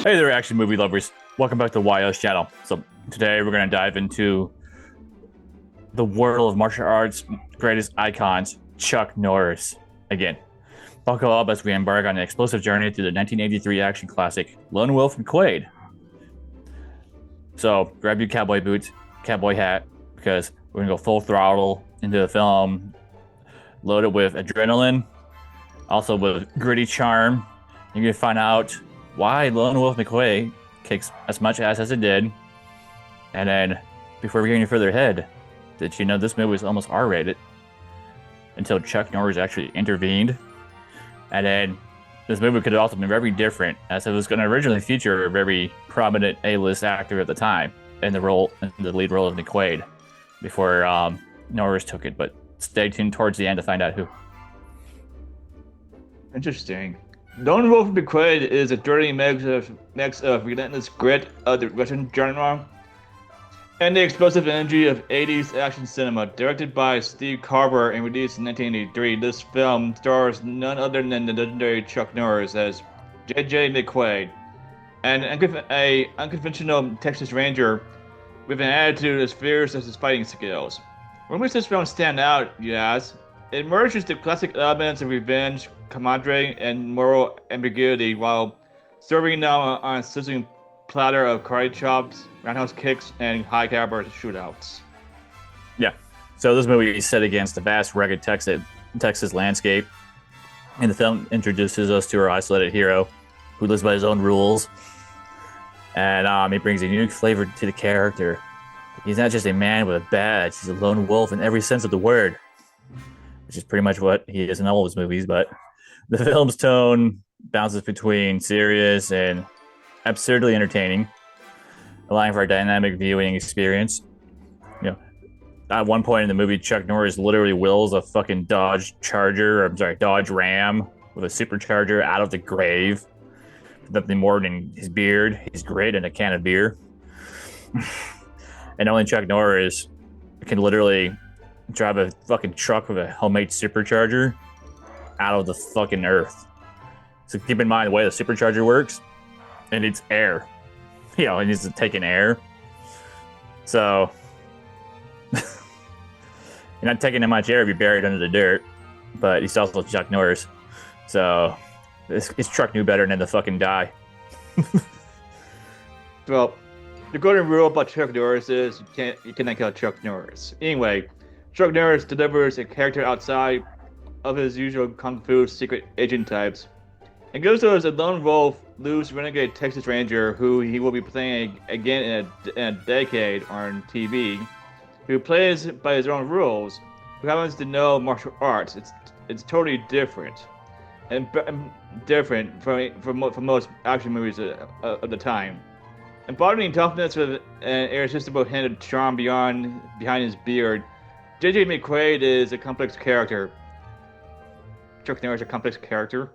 Hey there, action movie lovers. Welcome back to YO's channel. So today we're going to dive into the world of martial arts greatest icons, Chuck Norris. Again, buckle up as we embark on an explosive journey through the 1983 action classic, Lone Wolf McQuade. So grab your cowboy boots, cowboy hat, because we're going to go full throttle into the film, loaded with adrenaline, also with gritty charm. You're going to find out why Lone Wolf McQuade kicks as much ass as it did. And then, before we get any further ahead, did you know this movie was almost R-rated until Chuck Norris actually intervened? And then, this movie could have also been very different, as it was going to originally feature a very prominent A-list actor at the time in the lead role of McQuade, before Norris took it. But stay tuned towards the end to find out who. Interesting. Lone Wolf McQuade is a dirty mix of relentless grit of the Western genre and the explosive energy of 80s action cinema. Directed by Steve Carver and released in 1983, this film stars none other than the legendary Chuck Norris as J.J. McQuade, an unconventional Texas Ranger with an attitude as fierce as his fighting skills. What makes this film stand out, you ask? It merges the classic elements of revenge, camaraderie, and moral ambiguity while serving them on a sizzling platter of karate chops, roundhouse kicks, and high-caliber shootouts. Yeah. So this movie is set against the vast, rugged Texas landscape, and the film introduces us to our isolated hero, who lives by his own rules, and he brings a unique flavor to the character. He's not just a man with a badge; he's a lone wolf in every sense of the word, which is pretty much what he is in all of his movies. But the film's tone bounces between serious and absurdly entertaining, allowing for a dynamic viewing experience. You know, at one point in the movie, Chuck Norris literally wills a fucking Dodge Ram with a supercharger out of the grave. Nothing more than his beard, his grit, and a can of beer. And only Chuck Norris can literally drive a fucking truck with a homemade supercharger out of the fucking earth. So keep in mind the way the supercharger works, and it's air. You know, it needs to take in air. So you're not taking that much air if you're buried under the dirt. But he's also Chuck Norris. So his truck knew better than to fucking die. Well, the golden rule about Chuck Norris is you cannot kill Chuck Norris. Anyway, Chuck Norris delivers a character outside of his usual kung fu secret agent types, and goes to as a lone wolf, loose renegade Texas Ranger who he will be playing again in a decade on TV, who plays by his own rules, who happens to know martial arts. It's totally different, and different from most action movies of the time. Embodying toughness with an irresistible hint of charm behind his beard, J.J. McQuade is a complex character. Chuck Norris is a complex character.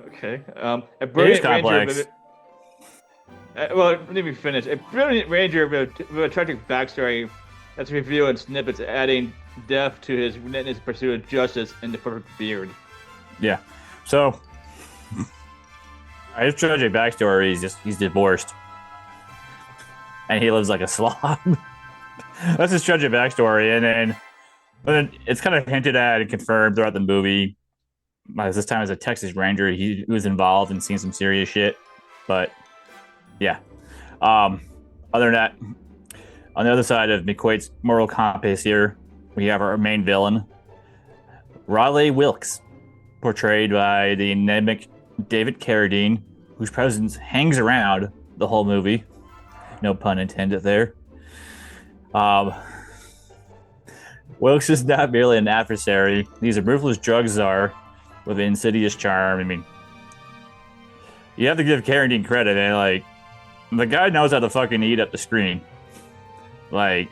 Okay. A brilliant ranger. Well, let me finish. A brilliant ranger with a tragic backstory that's revealed in snippets, adding depth to his relentless pursuit of justice and the perfect beard. Yeah. So his tragic backstory is he's divorced. And he lives like a slob. That's his tragic backstory. And then it's kind of hinted at and confirmed throughout the movie. This time as a Texas Ranger, he was involved and seen some serious shit. But yeah. Other than that, on the other side of McQuade's moral compass here, we have our main villain, Raleigh Wilkes, portrayed by the enigmatic David Carradine, whose presence hangs around the whole movie. No pun intended there. Wilkes is not merely an adversary. He's a ruthless drug czar with an insidious charm. I mean, you have to give Carradine credit, and like, the guy knows how to fucking eat up the screen. Like,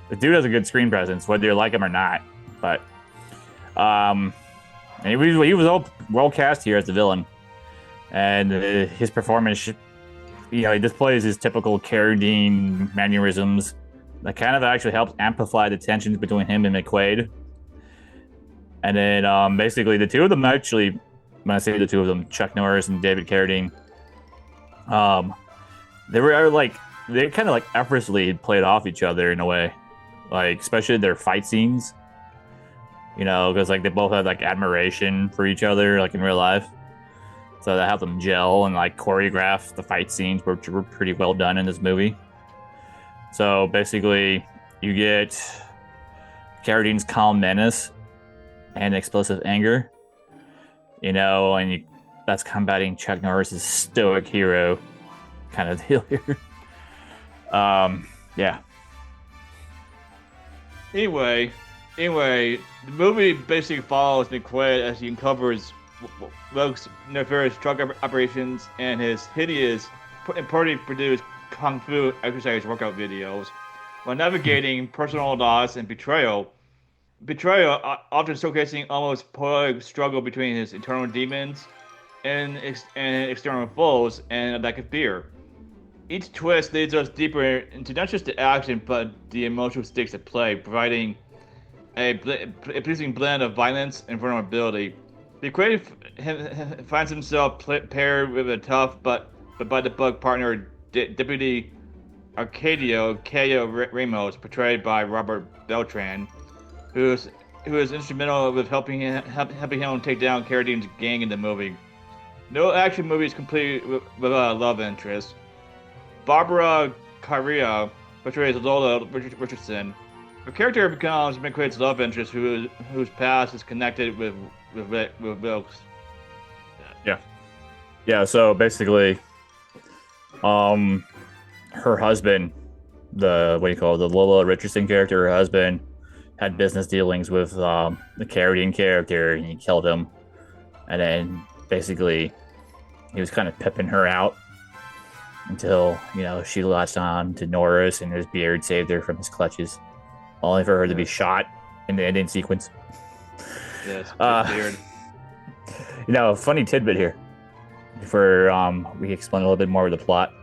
the dude has a good screen presence, whether you like him or not. But, and he was all well cast here as the villain, and his performance, you know, he displays his typical Carradine mannerisms that kind of actually helps amplify the tensions between him and McQuade. And then basically the two of them actually, when I say the two of them, Chuck Norris and David Carradine, Um, they were like they kind of like effortlessly played off each other in a way, like especially their fight scenes. Because like they both had like admiration for each other, like in real life. So that helped them gel and like choreograph the fight scenes, which were pretty well done in this movie. So basically, you get Carradine's calm menace and explosive anger, that's combating Chuck Norris's stoic hero kind of deal here. Yeah. Anyway, the movie basically follows McQuade as he uncovers Wilkes' nefarious drug operations and his hideous, poorly produced kung fu exercise workout videos, while navigating personal loss and betrayal. Often showcasing almost poetic struggle between his internal demons and external foes and a lack of fear. Each twist leads us deeper into not just the action, but the emotional stakes at play, providing a pleasing blend of violence and vulnerability. McQuade finds himself paired with a tough but by the book partner, Deputy Arcadio Cayo Ramos, portrayed by Robert Beltran, who is instrumental with helping him take down Carradine's gang in the movie. No action movie is complete without a love interest. Barbara Carrillo portrays Lola Richardson. Her character becomes McQuade's love interest, whose past is connected with Wilkes. Yeah. So basically, her husband, the Lola Richardson character, her husband had business dealings with the Carradine character, and he killed him. And then basically, he was kind of pipping her out until she latched on to Norris, and his beard saved her from his clutches, only for her to be shot in the ending sequence. Yes, beard. Funny tidbit here before we explain a little bit more of the plot.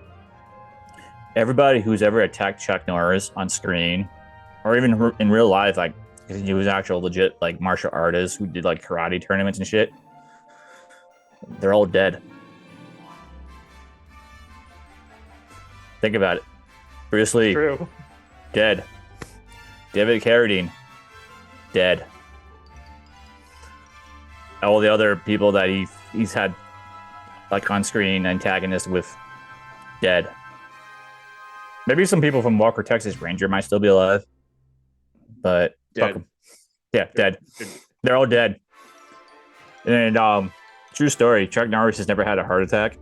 Everybody who's ever attacked Chuck Norris on screen, or even in real life, like he was actual legit like martial artist who did like karate tournaments and shit, they're all dead. Think about it. Bruce Lee, True. Dead. David Carradine, dead. All the other people that he's had like on screen antagonists with, dead. Maybe some people from Walker, Texas Ranger might still be alive, but fuck 'em. Yeah, dead. They're all dead. And true story, Chuck Norris has never had a heart attack.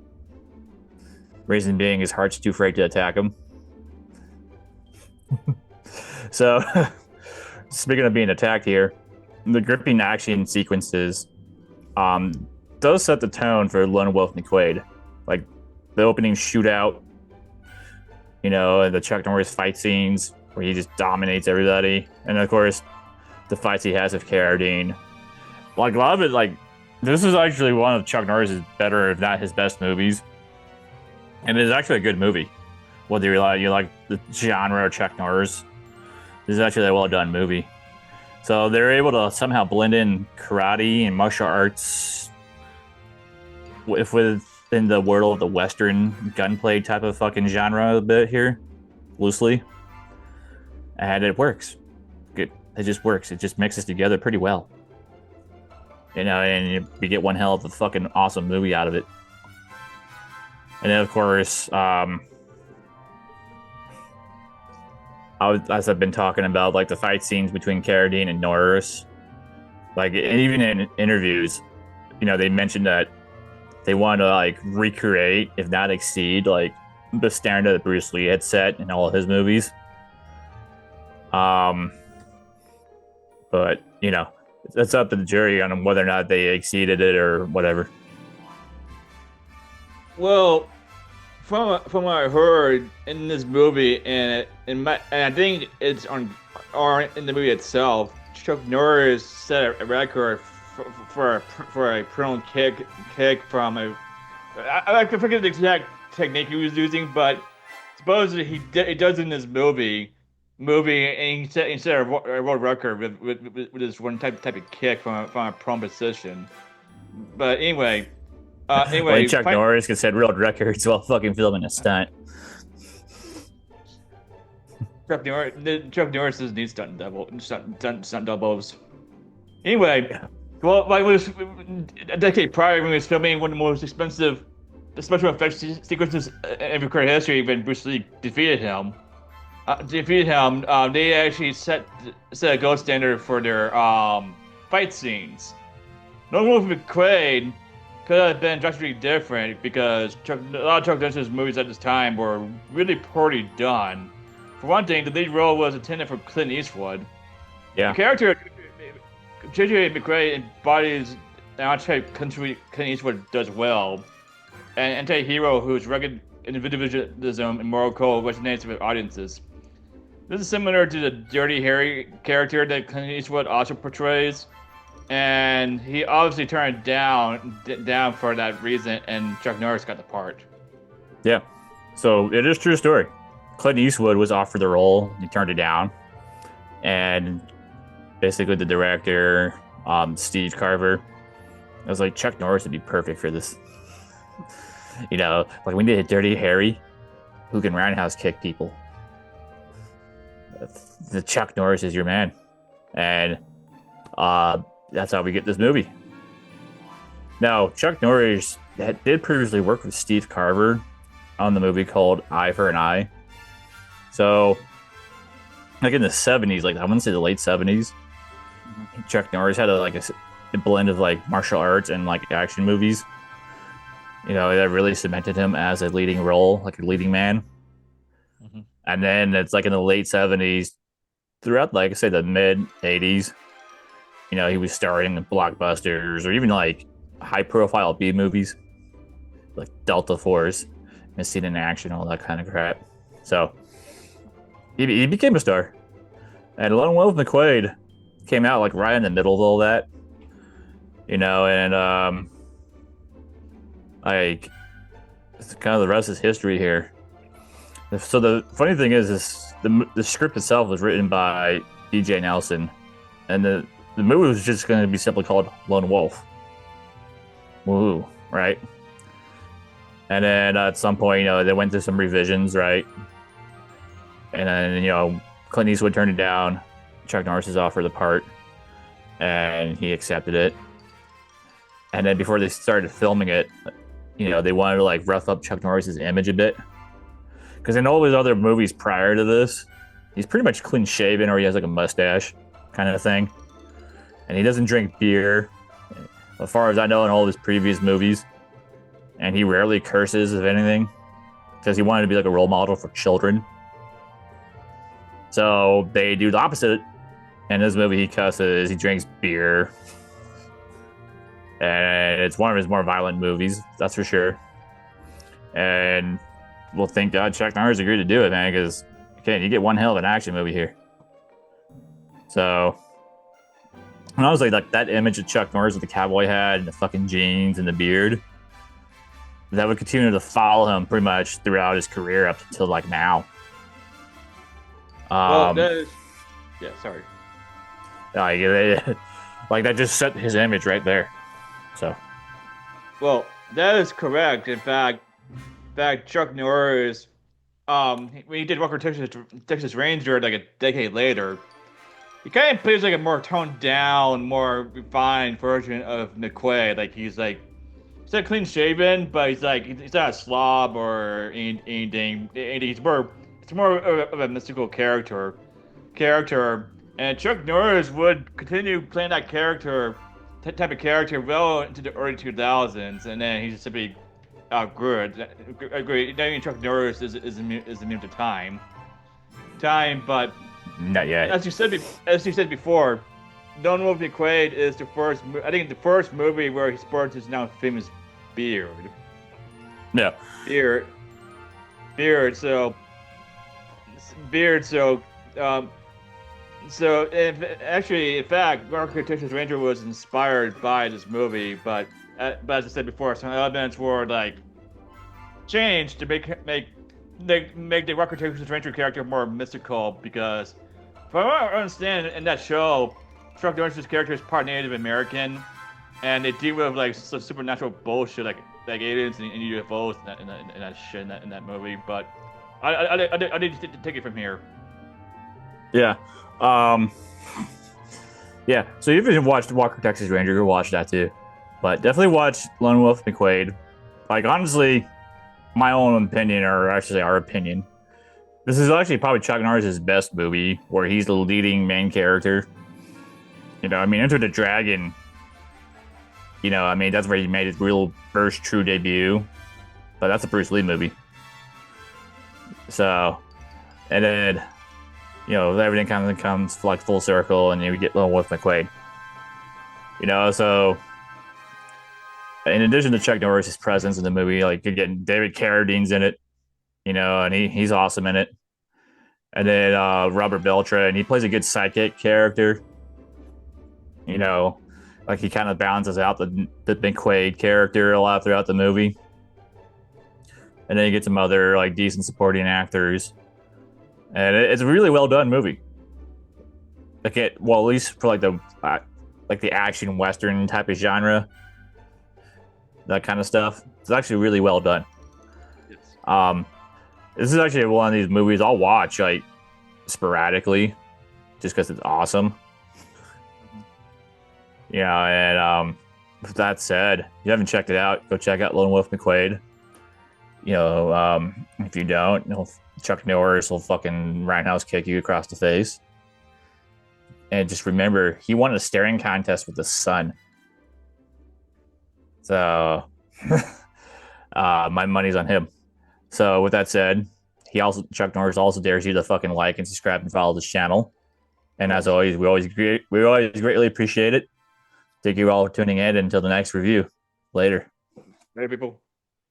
Reason being, his heart's too afraid to attack him. So, speaking of being attacked here, the gripping action sequences does set the tone for Lone Wolf McQuade. Like the opening shootout, and the Chuck Norris fight scenes where he just dominates everybody, and of course, the fights he has with Carradine. Like a lot of it, like this is actually one of Chuck Norris's better, if not his best movies. And it is actually a good movie. Whether you like the genre or Chuck Norris, this is actually a well done movie. So they're able to somehow blend in karate and martial arts within the world of the Western gunplay type of fucking genre a bit here, loosely. And it works. It just works. It just mixes together pretty well. And you get one hell of a fucking awesome movie out of it. And then, of course, as I've been talking about, like the fight scenes between Carradine and Norris, like even in interviews, they mentioned that they want to like recreate, if not exceed, like the standard that Bruce Lee had set in all of his movies. But it's up to the jury on whether or not they exceeded it or whatever. Well, from what I heard in this movie, and I think it's or in the movie itself, Chuck Norris set a record for a prone kick from I forget the exact technique he was using, but supposedly he does in this movie, and he set a world record with this one type of kick from a prone position. But anyway. Anyway, Chuck Norris could set world records while fucking filming a stunt. Chuck Norris doesn't need stunt doubles. Anyway, well, like, it was a decade prior when he was filming one of the most expensive special effects sequences in recorded history when Bruce Lee defeated him. They actually set a gold standard for their fight scenes. No Wolf McQuade could have been drastically different because a lot of Chuck Norris's movies at this time were really poorly done. For one thing, the lead role was intended for Clint Eastwood. Yeah. The character J.J. McQuade embodies an archetype Clint Eastwood does well, an anti-hero whose rugged individualism and moral code resonates with audiences. This is similar to the Dirty Harry character that Clint Eastwood also portrays, and he obviously turned down for that reason, and Chuck Norris got the part. Yeah, so it is true story. Clint Eastwood was offered the role, he turned it down, and basically the director, Steve Carver, was like, Chuck Norris would be perfect for this. You know, like we need a Dirty Harry who can roundhouse kick people. The Chuck Norris is your man, and that's how we get this movie. Now, Chuck Norris did previously work with Steve Carver on the movie called Eye for an Eye. So, like in the 70s, like I want to say the late 70s, Chuck Norris had a blend of like martial arts and like action movies. You know, that really cemented him as a leading role, like a leading man. Mm-hmm. And then it's like in the late 70s, throughout, like I say, the mid 80s, you know, he was starring in blockbusters or even like high profile B movies like Delta Force, Missing in Action, all that kind of crap. So he became a star. And Lone Wolf McQuade came out like right in the middle of all that, you know, and like it's kind of the rest is history here. So the funny thing is the script itself was written by D.J. Nelson, and the movie was just going to be simply called Lone Wolf. Woo, right? And then at some point, you know, they went through some revisions, right? And then, you know, Clint Eastwood turned it down. Chuck Norris offered the part, and he accepted it. And then before they started filming it, you know, they wanted to like rough up Chuck Norris's image a bit. Because in all his other movies prior to this, he's pretty much clean shaven, or he has like a mustache kind of thing. And he doesn't drink beer, as far as I know, in all of his previous movies. And he rarely curses, if anything, because he wanted to be like a role model for children. So they do the opposite. In this movie, he cusses, he drinks beer. And it's one of his more violent movies, that's for sure. And well, thank God Chuck Norris agreed to do it, man, because you get one hell of an action movie here. So, and honestly, like that image of Chuck Norris with the cowboy hat and the fucking jeans and the beard, that would continue to follow him pretty much throughout his career up until like now. Well, yeah, sorry. Like that just set his image right there. So, well, that is correct. In fact, Chuck Norris, when he did Walker Texas Ranger like a decade later, he kind of plays like a more toned down, more refined version of McQuade. Like he's not clean shaven, but he's not a slob or anything. It's more of a mystical character. And Chuck Norris would continue playing that type of character well into the early 2000s, and then he just simply outgrew it. Agree. Not even Chuck Norris is immune to time, but not yet. As you said before, Lone Wolf McQuade is the first movie where he sports his now famous beard. Yeah. Beard. So, in fact, Walker Texas Ranger was inspired by this movie, but as I said before, some elements were like changed to make the Walker Texas Ranger character more mystical. Because, from what I understand, in that show, Chuck Norris's character is part Native American, and they deal with like some supernatural bullshit, like like aliens and UFOs and that shit in that movie. But I need to take it from here. Yeah. Yeah. So if you haven't watched Walker Texas Ranger, go watch that too. But definitely watch Lone Wolf McQuade. Like honestly, my own opinion, or I should say our opinion, this is actually probably Chuck Norris' best movie where he's the leading main character. You know, I mean, Enter the Dragon, you know, I mean, that's where he made his real first true debut. But that's a Bruce Lee movie. So, and then, you know, everything kind of comes like full circle and you get Lone Wolf McQuade. You know, so in addition to Chuck Norris' presence in the movie, like you're getting David Carradine's in it, you know, and he's awesome in it. And then Robert Beltran, he plays a good sidekick character. You know, like he kind of balances out the McQuade character a lot throughout the movie. And then you get some other like decent supporting actors. And it's a really well done movie. Like at least for like the action western type of genre, that kind of stuff. It's actually really well done. Yes. This is actually one of these movies I'll watch like sporadically, just because it's awesome. Yeah, and with that said, if you haven't checked it out, go check out Lone Wolf McQuade. You know, if you don't, Chuck Norris will fucking roundhouse kick you across the face. And just remember, he won a staring contest with the sun. So, my money's on him. So, with that said, Chuck Norris also dares you to fucking like and subscribe and follow this channel. And as always, we always greatly appreciate it. Thank you all for tuning in. Until the next review. Later. Later, people.